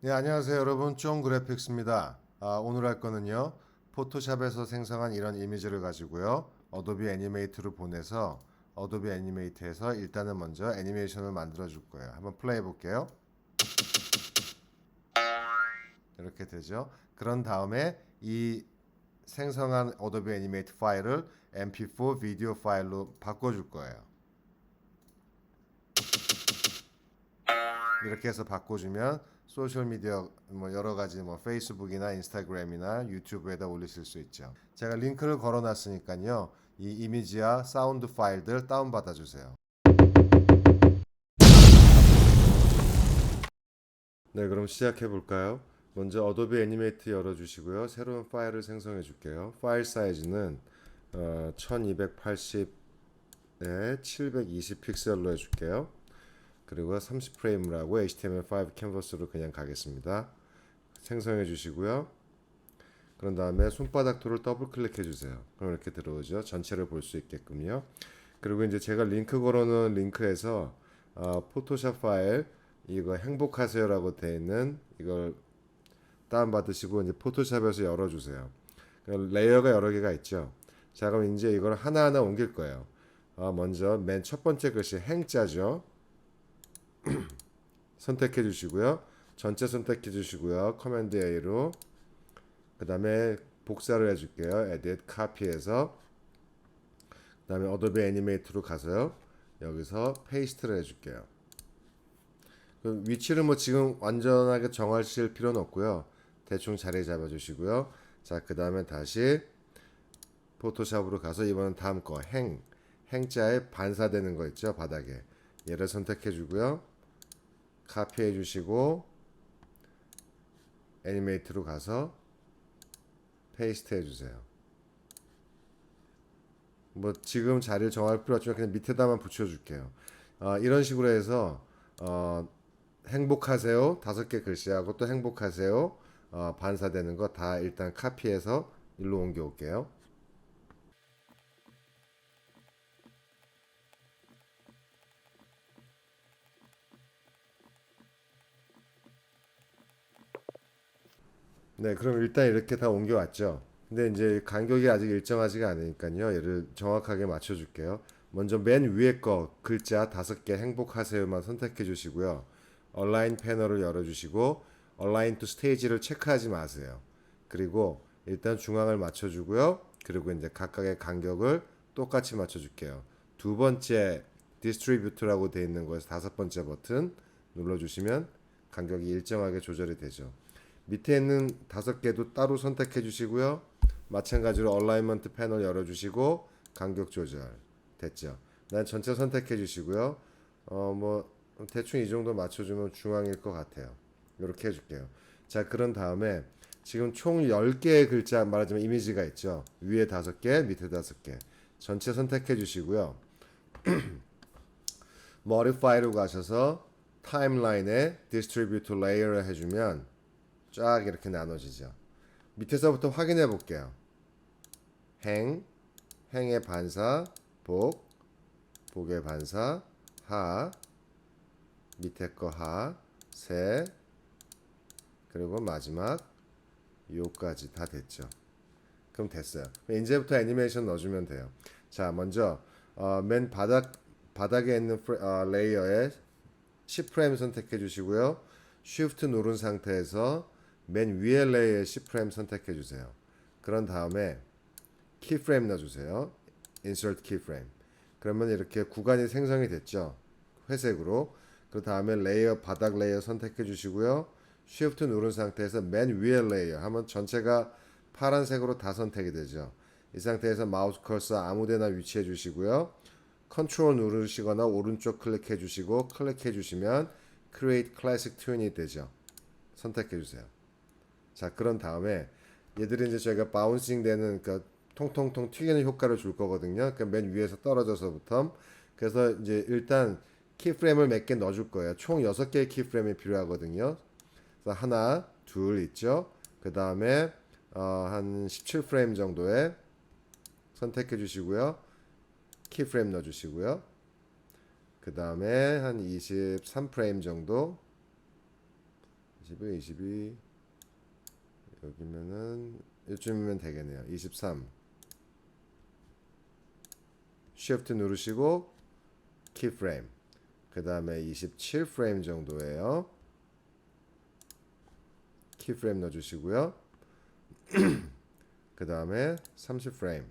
네, 안녕하세요 여러분. 쫑 그래픽스입니다. 오늘 할 거는요, 포토샵에서 생성한 이런 이미지를 가지고요, 어도비 애니메이트로 보내서 어도비 애니메이트에서 일단은 먼저 애니메이션을 만들어 줄 거예요. 한번 플레이 해 볼게요. 이렇게 되죠. 그런 다음에 이 생성한 어도비 애니메이트 파일을 MP4 비디오 파일로 바꿔 줄 거예요. 이렇게 해서 바꿔주면 소셜 미디어 뭐 여러 가지 뭐 페이스북이나 인스타그램이나 유튜브에다 올리실 수 있죠. 제가 링크를 걸어 놨으니까요. 이 이미지와 사운드 파일들 다운 받아 주세요. 네, 그럼 시작해 볼까요? 먼저 어도비 애니메이트 열어 주시고요. 새로운 파일을 생성해 줄게요. 파일 사이즈는 1280에 720 픽셀로 해 줄게요. 그리고 30프레임을 하고 HTML5 캔버스로 그냥 가겠습니다. 생성해 주시고요. 그런 다음에 손바닥 툴을 더블 클릭해 주세요. 그럼 이렇게 들어오죠. 전체를 볼 수 있게끔요. 그리고 이제 제가 링크 걸어놓은 링크에서 포토샵 파일 이거 행복하세요라고 되어 있는 이걸 다운 받으시고 이제 포토샵에서 열어주세요. 레이어가 여러 개가 있죠. 자, 그럼 이제 이걸 하나하나 옮길 거예요. 먼저 맨 첫 번째 글씨 행자죠. 선택해 주시고요. 전체 선택해 주시고요. 커맨드 A로 그 다음에 복사를 해줄게요. Edit, Copy에서 그 다음에 어도비 애니메이트로 가서요. 여기서 페이스트를 해줄게요. 그 위치를 뭐 지금 완전하게 정하실 필요는 없고요. 대충 자리 잡아주시고요. 자, 그 다음에 다시 포토샵으로 가서 이번엔 다음 거 행자에 반사되는 거 있죠. 바닥에 얘를 선택해 주고요. 카피해 주시고 애니메이트로 가서 페이스트 해주세요. 뭐 지금 자리를 정할 필요 없지만 그냥 밑에다만 붙여줄게요. 이런 식으로 해서 행복하세요 5개 글씨하고 또 행복하세요 반사되는 거 다 일단 카피해서 일로 옮겨 올게요. 네, 그럼 일단 이렇게 다 옮겨 왔죠. 근데 이제 간격이 아직 일정하지가 않으니까요. 얘를 정확하게 맞춰줄게요. 먼저 맨 위에 거 글자 5개 행복하세요만 선택해 주시고요. 얼라인 패널을 열어주시고 얼라인 투 스테이지를 체크하지 마세요. 그리고 일단 중앙을 맞춰주고요. 그리고 이제 각각의 간격을 똑같이 맞춰줄게요. 두 번째 디스트리뷰트라고 되어 있는 거에서 5번째 버튼 눌러주시면 간격이 일정하게 조절이 되죠. 밑에 있는 5개도 따로 선택해 주시고요. 마찬가지로 얼라이먼트 패널 열어주시고 간격 조절 됐죠. 난 전체 선택해 주시고요. 뭐 대충 이 정도 맞춰주면 중앙일 것 같아요. 이렇게 해줄게요. 자, 그런 다음에 지금 총 10개의 글자 말하자면 이미지가 있죠. 위에 5개, 밑에 5개. 전체 선택해 주시고요. Modify로 가셔서 타임라인에 Distribute Layer를 해주면 쫙 이렇게 나눠지죠. 밑에서부터 확인해 볼게요. 행, 행의 반사, 복의 반사, 밑에 거 세, 그리고 마지막 요까지 다 됐죠. 그럼 됐어요. 이제부터 애니메이션 넣어주면 돼요. 자, 먼저 맨 바닥에 있는 레이어에 10프레임 선택해 주시고요. Shift 누른 상태에서 맨 위에 레이어에 10프레임 선택해 주세요. 그런 다음에 키프레임 넣어주세요. Insert keyframe. 그러면 이렇게 구간이 생성이 됐죠. 회색으로. 그 다음에 레이어 바닥 레이어 선택해 주시고요. Shift 누른 상태에서 맨 위에 레이어 하면 전체가 파란색으로 다 선택이 되죠. 이 상태에서 마우스 커서 아무데나 위치해 주시고요. 컨트롤 누르시거나 오른쪽 클릭해 주시고 클릭해 주시면 Create Classic Tune이 되죠. 선택해 주세요. 자, 그런 다음에 얘들이 이제 저희가 바운싱 되는 그 통통통 튀기는 효과를 줄 거거든요. 그맨 위에서 떨어져서부터. 그래서 이제 일단 키프레임을 몇 개 넣어줄 거예요. 총 6개의 키프레임이 필요하거든요. 그래서 하나, 둘 있죠. 그 다음에 한 17프레임 정도에 선택해 주시고요. 키프레임 넣어주시고요. 그 다음에 한 23프레임 정도 21, 22 여기면은 이쯤이면 되겠네요. 23 Shift 누르시고 키프레임 그 다음에 27 프레임 정도예요. 키프레임 넣어주시고요. 그 다음에 30 프레임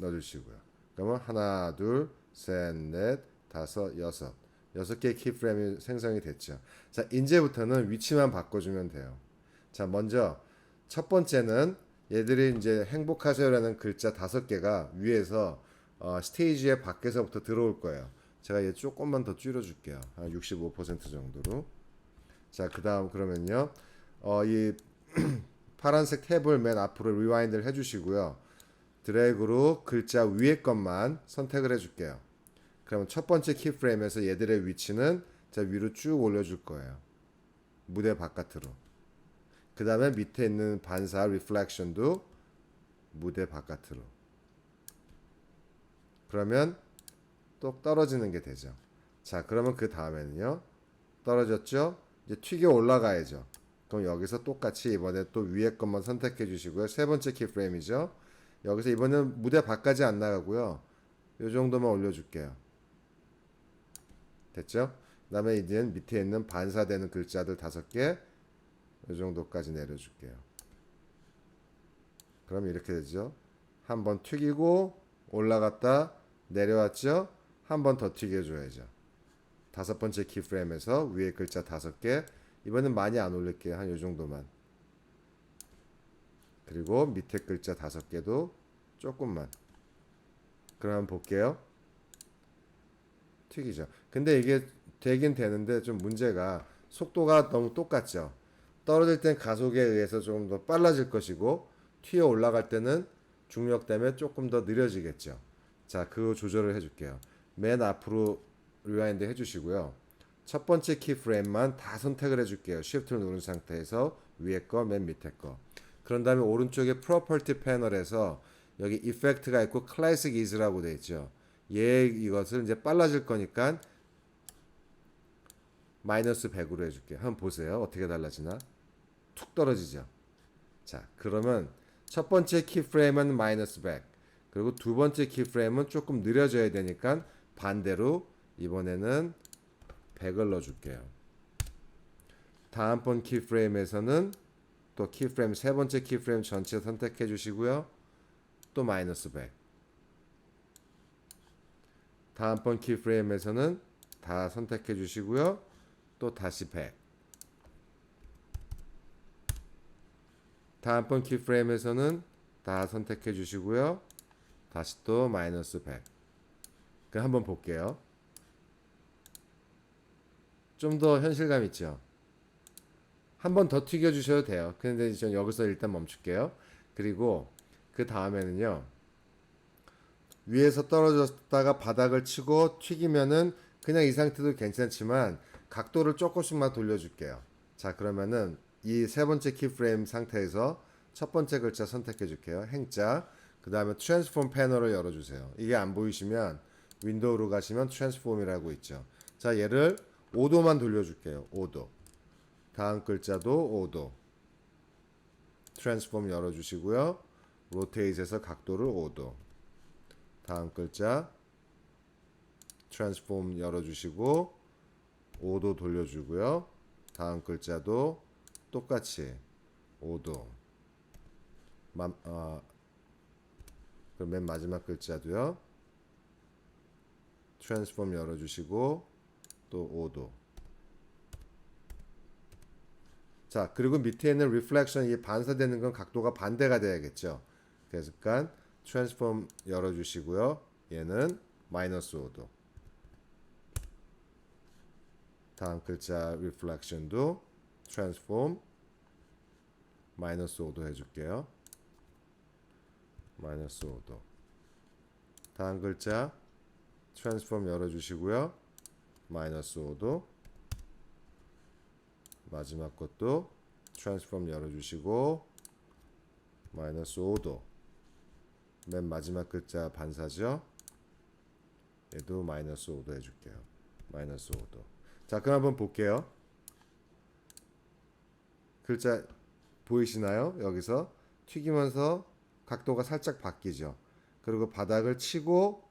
넣어주시고요. 그러면 하나, 둘, 셋, 넷, 다섯, 여섯 개의 키프레임이 생성이 됐죠. 자, 이제부터는 위치만 바꿔주면 돼요. 자, 먼저 첫 번째는 얘들이 이제 행복하세요라는 글자 5개가 위에서 스테이지의 밖에서부터 들어올 거예요. 제가 얘 조금만 더 줄여줄게요. 한 65% 정도로. 자, 그 다음 그러면요. 이 파란색 탭을 맨 앞으로 리와인드를 해주시고요. 드래그로 글자 위에 것만 선택을 해줄게요. 그러면 첫 번째 키프레임에서 얘들의 위치는 자 위로 쭉 올려줄 거예요. 무대 바깥으로. 그 다음에 밑에 있는 반사 리플렉션도 무대 바깥으로. 그러면 또 떨어지는 게 되죠. 자, 그러면 그 다음에는요. 떨어졌죠? 이제 튀겨 올라가야죠. 그럼 여기서 똑같이 이번에 또 위에 것만 선택해 주시고요. 세 번째 키프레임이죠. 여기서 이번에는 무대 밖까지 안 나가고요. 이 정도만 올려줄게요. 됐죠? 그 다음에 이제 밑에 있는 반사되는 글자들 5개 이 정도까지 내려줄게요. 그럼 이렇게 되죠. 한번 튀기고 올라갔다 내려왔죠? 한 번 더 튀겨줘야죠. 5번째 키프레임에서 위에 글자 5개 이번엔 많이 안 올릴게요. 한 이 정도만. 그리고 밑에 글자 5개도 조금만. 그럼 볼게요. 튀기죠. 근데 이게 되긴 되는데 좀 문제가 속도가 너무 똑같죠. 떨어질 땐 가속에 의해서 조금 더 빨라질 것이고 튀어 올라갈 때는 중력 때문에 조금 더 느려지겠죠. 자, 그 조절을 해줄게요. 맨 앞으로 리와인드 해주시고요. 첫 번째 키프레임만 다 선택을 해줄게요. Shift를 누른 상태에서 위에 거, 맨 밑에 거. 그런 다음에 오른쪽에 Property 패널에서 여기 Effect가 있고 Classic Ease라고 되어 있죠. 얘 이것을 이제 빨라질 거니까 마이너스 100으로 해줄게요. 한번 보세요. 어떻게 달라지나? 툭 떨어지죠. 자, 그러면 첫 번째 키프레임은 마이너스 100. 그리고 두 번째 키프레임은 조금 느려져야 되니까 반대로 이번에는 100을 넣어줄게요. 다음번 키프레임에서는 또 키프레임 세 번째 키프레임 전체 선택해 주시고요. 또 마이너스 100. 다음번 키프레임에서는 다 선택해 주시고요. 또 다시 100. 다음번 키프레임에서는 다 선택해 주시고요. 다시 또 마이너스 100. 그럼 한번 볼게요. 좀 더 현실감 있죠? 한 번 더 튀겨 주셔도 돼요. 근데 전 여기서 일단 멈출게요. 그리고 그 다음에는요. 위에서 떨어졌다가 바닥을 치고 튀기면은 그냥 이 상태도 괜찮지만 각도를 조금씩만 돌려줄게요. 자, 그러면은 이 세 번째 키프레임 상태에서 첫 번째 글자 선택해 줄게요. 행자. 그 다음에 트랜스폼 패널을 열어주세요. 이게 안 보이시면 윈도우로 가시면 트랜스폼이라고 있죠. 자, 얘를 5도만 돌려줄게요. 5도. 다음 글자도 5도. 트랜스폼 열어주시고요. 로테이트에서 각도를 5도. 다음 글자 트랜스폼 열어주시고 5도 돌려주고요. 다음 글자도 똑같이 5도. 그럼 맨 마지막 글자도요. 트랜스폼 열어주시고 또 5도. 자, 그리고 밑에 있는 리플렉션, 이 반사되는 건 각도가 반대가 돼야겠죠. 그래서 트랜스폼 열어주시고요. 얘는 마이너스 5도. 다음 글자 리플렉션도 트랜스폼 마이너스 5도 해줄게요. 마이너스 5도. 다음 글자 트랜스폼 열어주시고요. 마이너스 5도. 마지막 것도 트랜스폼 열어주시고 마이너스 5도. 맨 마지막 글자 반사죠. 얘도 마이너스 5도 해줄게요. 마이너스 5도. 자, 그럼 한번 볼게요. 글자 보이시나요? 여기서 튀기면서 각도가 살짝 바뀌죠. 그리고 바닥을 치고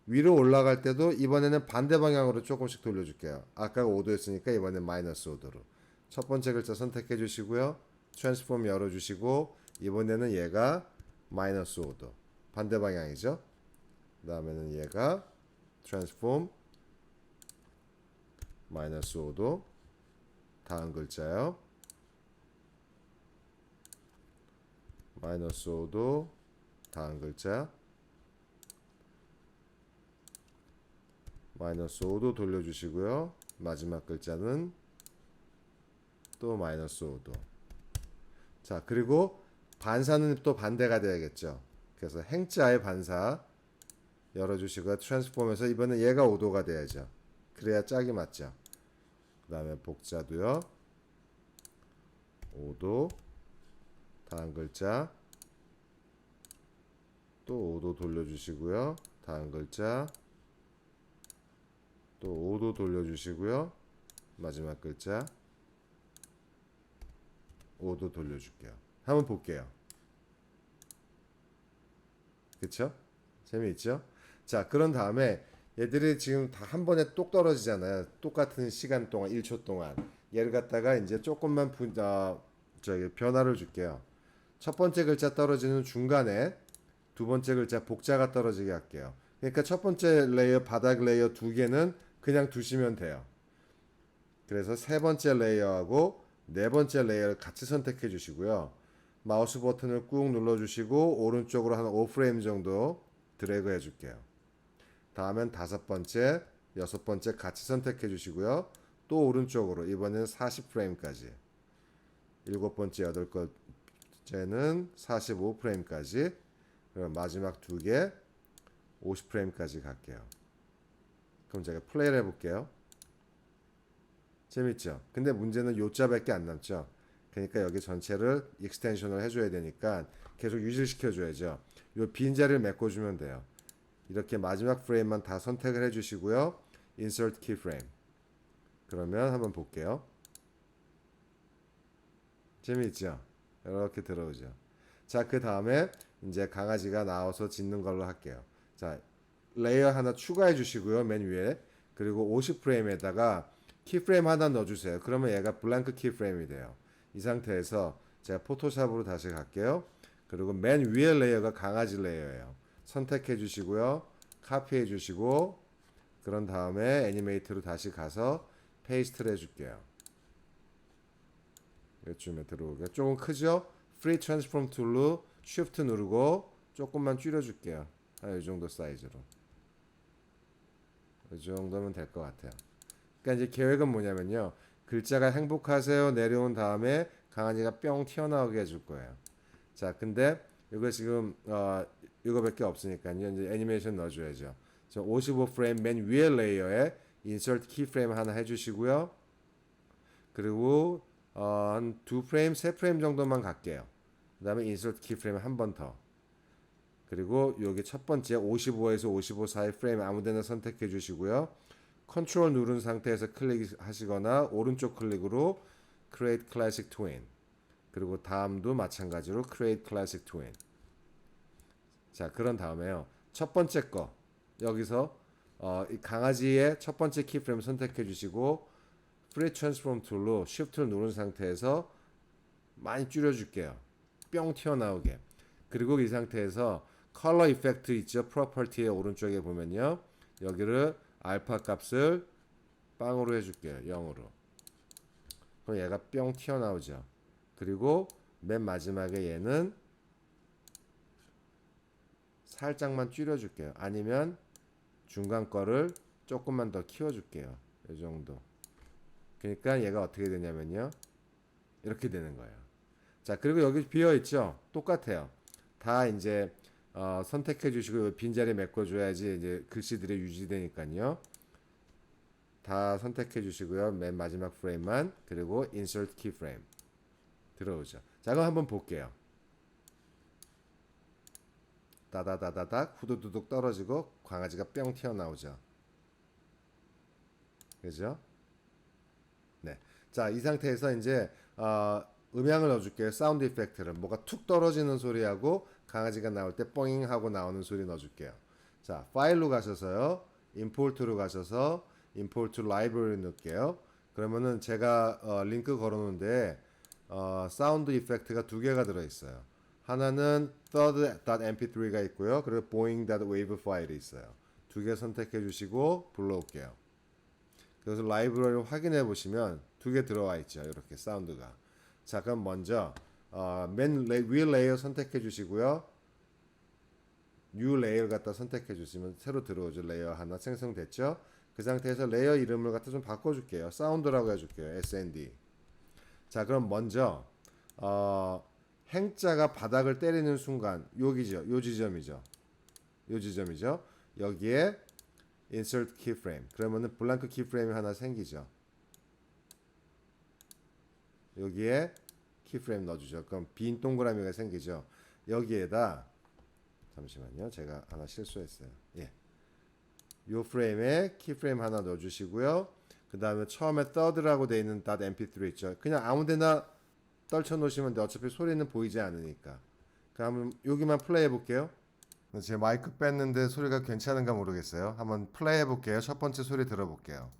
위로 올라갈 때도 이번에는 반대 방향으로 조금씩 돌려줄게요. 아까 5도였으니까 이번엔 마이너스 5도로. 첫 번째 글자 선택해 주시고요. 트랜스폼 열어주시고 이번에는 얘가 마이너스 5도. 반대 방향이죠. 그 다음에는 얘가 트랜스폼 마이너스 5도. 다음 글자요. 마이너스 5도. 다음 글자. 마이너스 5도 돌려주시고요. 마지막 글자는 또 마이너스 5도. 자, 그리고 반사는 또 반대가 돼야겠죠. 그래서 행자의 반사 열어주시고 트랜스폼에서 이번엔 얘가 5도가 돼야죠. 그래야 짝이 맞죠. 그 다음에 복자도요. 5도. 다음 글자 또 5도 돌려주시고요. 다음 글자 또 5도 돌려주시고요. 마지막 글자 5도 돌려줄게요. 한번 볼게요. 그쵸? 재미있죠? 자, 그런 다음에 얘들이 지금 다 한 번에 똑 떨어지잖아요. 똑같은 시간 동안 1초 동안 얘를 갖다가 이제 조금만 변화를 줄게요. 첫 번째 글자 떨어지는 중간에 두 번째 글자 복자가 떨어지게 할게요. 그러니까 첫 번째 레이어 바닥 레이어 두 개는 그냥 두시면 돼요. 그래서 세 번째 레이어하고 네 번째 레이어를 같이 선택해 주시고요. 마우스 버튼을 꾹 눌러 주시고 오른쪽으로 한 5프레임 정도 드래그 해 줄게요. 다음엔 다섯 번째, 여섯 번째 같이 선택해 주시고요. 또 오른쪽으로 이번엔 40프레임까지. 일곱 번째, 여덟 번째는 45프레임까지. 그럼 마지막 두 개 50프레임까지 갈게요. 그럼 제가 플레이를 해볼게요. 재밌죠? 근데 문제는 요자밖에 안 남죠. 그러니까 여기 전체를 익스텐션을 해줘야 되니까 계속 유지시켜줘야죠. 요 빈자리를 메꿔주면 돼요. 이렇게 마지막 프레임만 다 선택을 해주시고요. Insert Keyframe. 그러면 한번 볼게요. 재미있죠? 이렇게 들어오죠. 자, 그 다음에 이제 강아지가 나와서 짖는 걸로 할게요. 자, 레이어 하나 추가해 주시고요. 맨 위에. 그리고 50프레임에다가 키프레임 하나 넣어주세요. 그러면 얘가 블랭크 키프레임이 돼요. 이 상태에서 제가 포토샵으로 다시 갈게요. 그리고 맨 위에 레이어가 강아지 레이어예요. 선택해 주시고요. 카피해 주시고 그런 다음에 애니메이트로 다시 가서 페이스트를 해줄게요. 이쯤에 들어오게. 조금 크죠? 프리 트랜스폼 툴로 쉬프트 누르고 조금만 줄여줄게요. 이 정도 사이즈로. 이 정도면 될 것 같아요. 그러니까 이제 계획은 뭐냐면요. 글자가 행복하세요 내려온 다음에 강아지가 뿅 튀어나오게 해줄 거예요. 자, 근데 이거 지금 이거밖에 없으니까요. 이제 애니메이션 넣어줘야죠. 55프레임 맨 위에 레이어에 인서트 키프레임 하나 해주시고요. 그리고 한 2프레임, 3프레임 정도만 갈게요. 그 다음에 인서트 키프레임 한 번 더. 그리고 여기 첫 번째 55에서 55 사이 프레임 아무데나 선택해 주시고요. 컨트롤 누른 상태에서 클릭하시거나 오른쪽 클릭으로 Create Classic Twin. 그리고 다음도 마찬가지로 Create Classic Twin. 자, 그런 다음에요. 첫 번째 거 여기서 이 강아지의 첫 번째 키프레임 선택해 주시고 Free Transform 툴로 Shift를 누른 상태에서 많이 줄여줄게요. 뿅 튀어나오게. 그리고 이 상태에서 컬러 이펙트 있죠. 프로퍼티의 오른쪽에 보면요. 여기를 알파 값을 빵으로 해줄게요. 0으로. 그럼 얘가 뿅 튀어나오죠. 그리고 맨 마지막에 얘는 살짝만 줄여줄게요. 아니면 중간 거를 조금만 더 키워줄게요. 이 정도. 그러니까 얘가 어떻게 되냐면요. 이렇게 되는 거예요. 자, 그리고 여기 비어 있죠. 똑같아요. 다 이제 선택해 주시고 빈자리 메꿔줘야지 이제 글씨들이 유지되니까요. 다 선택해 주시고요. 맨 마지막 프레임만 그리고 Insert Keyframe 들어오죠. 자, 그럼 한번 볼게요. 따다다다닥 후두두둑 떨어지고 강아지가 뿅 튀어나오죠. 그죠? 네. 자, 이 상태에서 이제 음향을 넣어줄게요. 사운드 이펙트를. 뭐가 툭 떨어지는 소리하고 강아지가 나올 때 뽕잉 하고 나오는 소리 넣어줄게요. 자, 파일로 가셔서요. 임포트로 가셔서 임포트 라이브러리 넣을게요. 그러면은 제가 링크 걸어놓은데 사운드 이펙트가 두 개가 들어있어요. 하나는 third.mp3가 있고요. 그리고 boing.wave 파일이 있어요. 두 개 선택해 주시고 불러올게요. 그래서 라이브러리를 확인해 보시면 두 개 들어와 있죠. 이렇게 사운드가. 자, 그럼 먼저 위 레이어 선택해 주시고요. 뉴 레이어 갖다 선택해 주시면 새로 들어오죠. 레이어 하나 생성됐죠. 그 상태에서 레이어 이름을 갖다 좀 바꿔줄게요. 사운드라고 해줄게요. SND. 자, 그럼 먼저 행자가 바닥을 때리는 순간 여기죠. 요 지점이죠. 요 지점이죠. 여기에 insert keyframe. 그러면은 블랑크 키프레임이 하나 생기죠. 여기에 키프레임 넣어주죠. 그럼 빈 동그라미가 생기죠. 여기에다 잠시만요. 제가 하나 실수했어요. 예. 요 프레임에 키프레임 하나 넣어주시고요. 그 다음에 처음에 third라고 되어 있는 .mp3 있죠. 그냥 아무데나 떨쳐 놓으시면 돼. 어차피 소리는 보이지 않으니까. 그럼 여기만 플레이 해볼게요. 제 마이크 뺐는데 소리가 괜찮은가 모르겠어요. 한번 플레이 해볼게요. 첫 번째 소리 들어볼게요.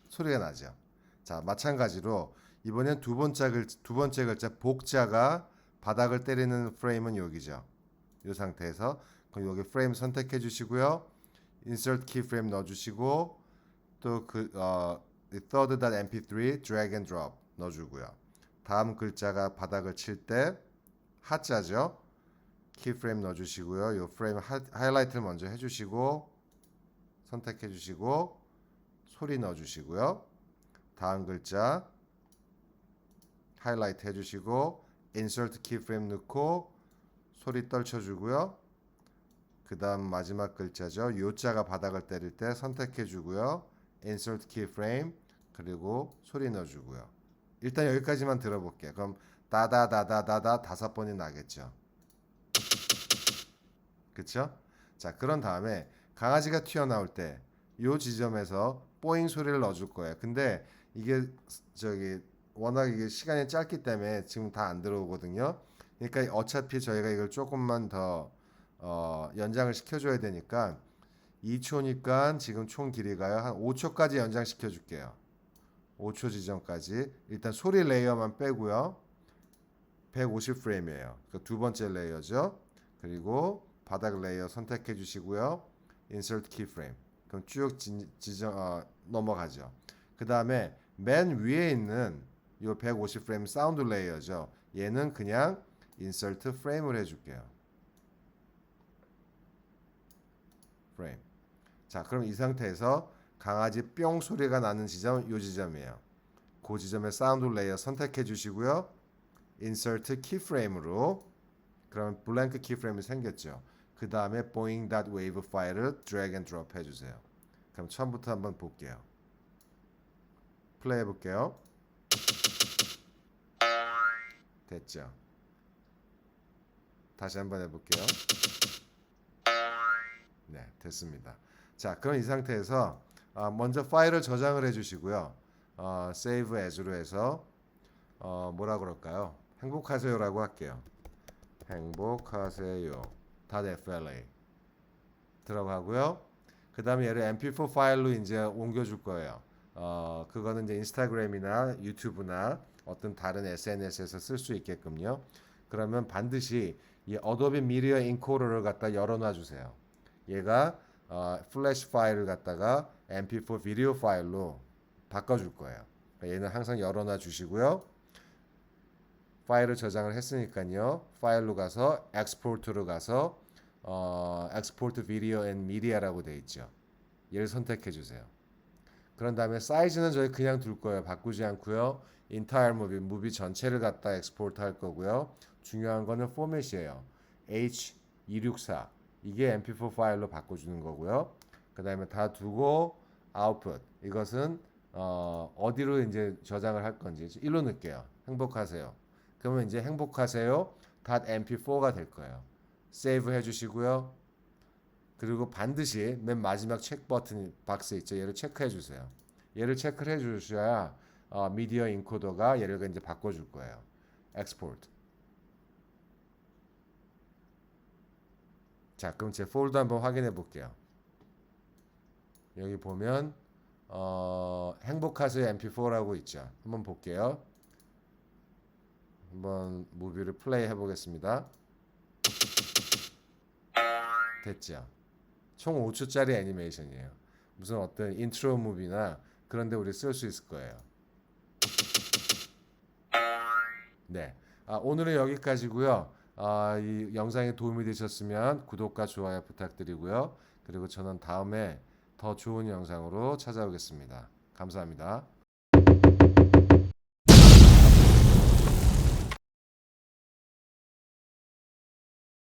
소리가 나죠. 자, 마찬가지로 이번엔 두 번째 글자 복자가 바닥을 때리는 프레임은 여기죠. 이 상태에서 그럼 여기 프레임 선택해 주시고요. insert keyframe 넣어주시고 또 third.mp3 drag and drop 넣어주고요. 다음 글자가 바닥을 칠 때 하자죠. 키프레임 넣어주시고요. 이 프레임 하이라이트를 먼저 해주시고 선택해 주시고 소리 넣어주시고요. 다음 글자 하이라이트 해주시고 insert keyframe 넣고 소리 떨쳐주고요. 그 다음 마지막 글자죠. 요자가 바닥을 때릴 때 선택해 주고요. insert keyframe 그리고 소리 넣어주고요. 일단 여기까지만 들어볼게요. 그럼 다다다다다다 5번이 나겠죠. 그쵸? 자, 그런 다음에 강아지가 튀어나올 때 요 지점에서 뽀잉 소리를 넣어줄 거예요. 근데 이게 워낙 이게 시간이 짧기 때문에 지금 다 안 들어오거든요. 그러니까 어차피 저희가 이걸 조금만 더 연장을 시켜줘야 되니까 2초니까 지금 총 길이가요. 한 5초까지 연장시켜 줄게요. 5초 지점까지. 일단 소리 레이어만 빼고요. 150프레임이에요. 그 두 번째 레이어죠. 그리고 바닥 레이어 선택해 주시고요. insert keyframe. 그럼 쭉 넘어가죠. 그 다음에 맨 위에 있는 이 150프레임 사운드 레이어죠. 얘는 그냥 insert frame을 해줄게요. frame. 자, 그럼 이 상태에서 강아지 뿅 소리가 나는 지점 이 지점이에요. 그 지점의 사운드 레이어 선택해 주시고요. insert keyframe으로 그럼 블랭크 키프레임이 생겼죠. 그 다음에 boing.wave 파일을 drag and drop 해주세요. 그럼 처음부터 한번 볼게요. 플레이 해볼게요. 됐죠. 다시 한번 해볼게요. 네, 됐습니다. 자, 그럼 이 상태에서 먼저 파일을 저장을 해주시고요. save as로 해서 뭐라 그럴까요? 행복하세요라고 할게요. 행복하세요. .fla 들어가고요. 그 다음에 얘를 mp4 파일로 이제 옮겨줄 거예요. 그거는 이제 인스타그램이나 유튜브나 어떤 다른 SNS에서 쓸 수 있게끔요. 그러면 반드시 이 어도비 미디어 인코더를 갖다 열어놔 주세요. 얘가 플래시 파일을 갖다가 mp4 비디오 파일로 바꿔줄 거예요. 얘는 항상 열어놔 주시고요. 파일을 저장을 했으니까요. 파일로 가서 엑스포트로 가서 엑스포트 비디오 앤 미디어라고 되어 있죠. 얘를 선택해 주세요. 그런 다음에 사이즈는 저희 그냥 둘 거예요. 바꾸지 않고요. entire 무비 전체를 갖다 엑스포트 할 거고요. 중요한 거는 포맷이에요. H264 이게 mp4 파일로 바꿔주는 거고요. 그 다음에 다 두고 output 이것은 어디로 이제 저장을 할 건지 1로 넣을게요. 행복하세요. 그러면 이제 행복하세요. .mp4가 될 거예요. 세이브 해주시고요. 그리고 반드시 맨 마지막 체크 버튼 박스 있죠. 얘를 체크해 주세요. 얘를 체크를 해 주셔야 미디어 인코더가 얘를 이제 바꿔줄 거예요. export. 자, 그럼 제 폴더 한번 확인해 볼게요. 여기 보면 행복하세요 mp4라고 있죠. 한번 볼게요. 한번 무비를 플레이 해보겠습니다. 됐죠. 총 5초짜리 애니메이션이에요. 무슨 어떤 인트로 무비나 그런데 우리 쓸 수 있을 거예요. 네, 오늘은 여기까지고요. 이 영상이 도움이 되셨으면 구독과 좋아요 부탁드리고요. 그리고 저는 다음에 더 좋은 영상으로 찾아오겠습니다. 감사합니다.